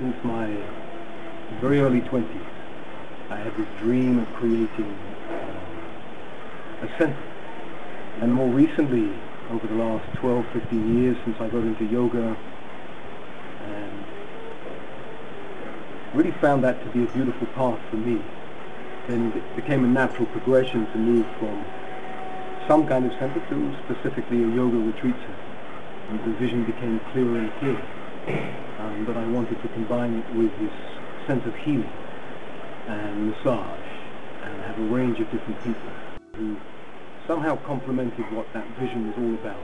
since my very early 20s, I had this dream of creating a center. And more recently, over the last 12, 15 years since I got into yoga, and really found that to be a beautiful path for me, then it became a natural progression to move from some kind of center to specifically a yoga retreat center. And the vision became clearer and clearer. But I wanted to combine it with this sense of healing and massage, and have a range of different people who somehow complemented what that vision was all about,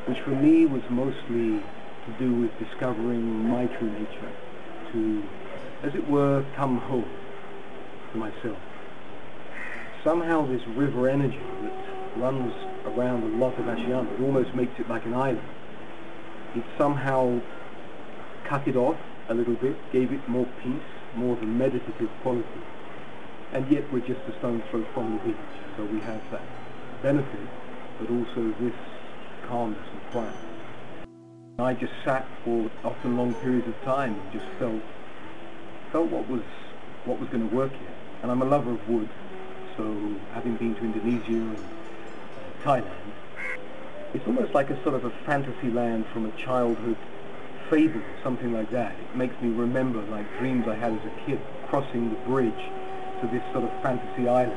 which for me was mostly to do with discovering my true nature, to, as it were, come home to myself. Somehow this river energy that runs around a lot of Ashiyana, it almost makes it like an island. It somehow cut it off a little bit, gave it more peace, more of a meditative quality. And yet we're just a stone's throw from the beach, so we have that benefit, but also this calmness and quiet. I just sat for often long periods of time and just felt what was going to work here. And I'm a lover of wood, so having been to Indonesia and Thailand, it's almost like a sort of a fantasy land from a childhood fable, something like that. It makes me remember like dreams I had as a kid, crossing the bridge to this sort of fantasy island.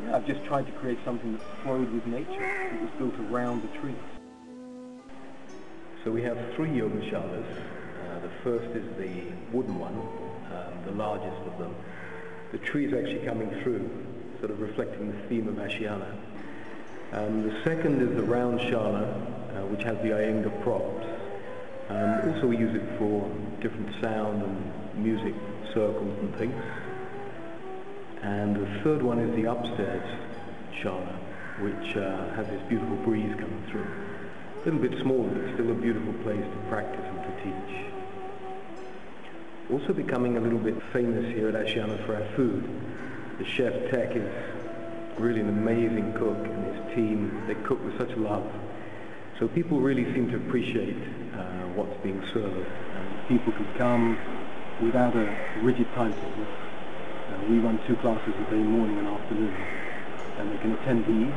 Yeah, I've just tried to create something that flowed with nature. It was built around the trees. So we have 3 yoga shalas. The first is the wooden one, the largest of them. The tree is actually coming through, sort of reflecting the theme of Ashiyana. The second is the round shala, which has the Iyengar props. Also we use it for different sound and music circles and things. And the third one is the upstairs shala, which has this beautiful breeze coming through. A little bit smaller, but still a beautiful place to practice and to teach. Also becoming a little bit famous here at Ashiyana for our food. The chef Tech is really an amazing cook, and his team, they cook with such love. So people really seem to appreciate what's being served. And people can come without a rigid timetable. We run 2 classes a day, morning and afternoon, and they can attend these,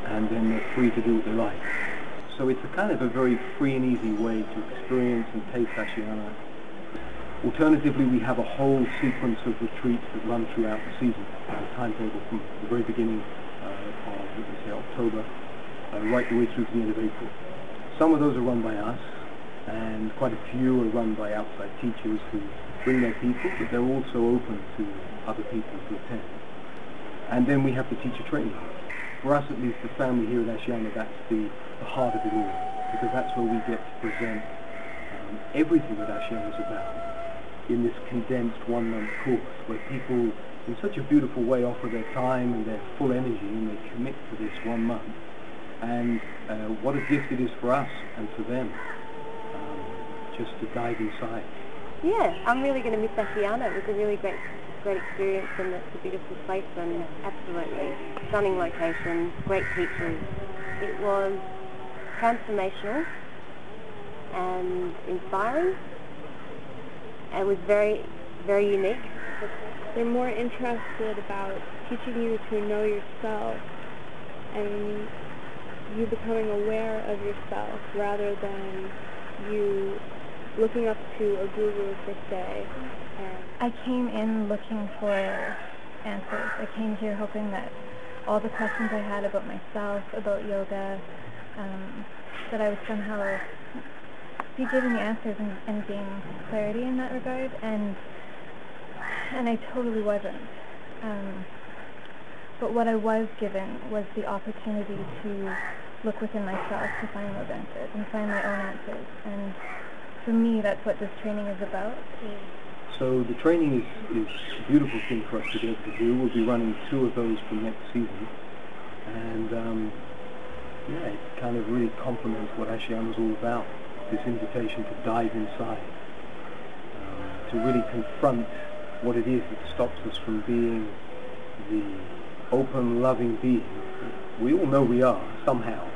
and then they're free to do what they like. So it's a kind of a very free and easy way to experience and taste Ashiyana. Alternatively, we have a whole sequence of retreats that run throughout the season, the timetable from the very beginning of, let me say, October, right the way through to the end of April. Some of those are run by us, and quite a few are run by outside teachers who bring their people, but they're also open to other people to attend. And then we have the teacher training. For us, at least, the family here at Ashiyana, that's the heart of it all, because that's where we get to present everything that Ashiyana is about in this condensed 1-month course, where people, in such a beautiful way, offer their time and their full energy, and they commit to this 1 month. And what a gift it is for us and for them, just to dive inside. Yeah, I'm really going to miss Ashiyana. It was a really great experience, and it's a beautiful place and absolutely stunning location, great teachers. It was transformational and inspiring. It was very, very unique. They're more interested about teaching you to know yourself and you becoming aware of yourself rather than you looking up to a guru per se. I came in looking for answers. I came here hoping that all the questions I had about myself, about yoga, that I would somehow be given the answers and gain clarity in that regard, and I totally wasn't. But what I was given was the opportunity to look within myself to find those answers and find my own answers. And for me, that's what this training is about. So the training is a beautiful thing for us to be able to do. We'll be running 2 of those for next season. And yeah, it kind of really complements what Ashiyana is all about. This invitation to dive inside, to really confront what it is that stops us from being the open, loving being we all know we are, somehow.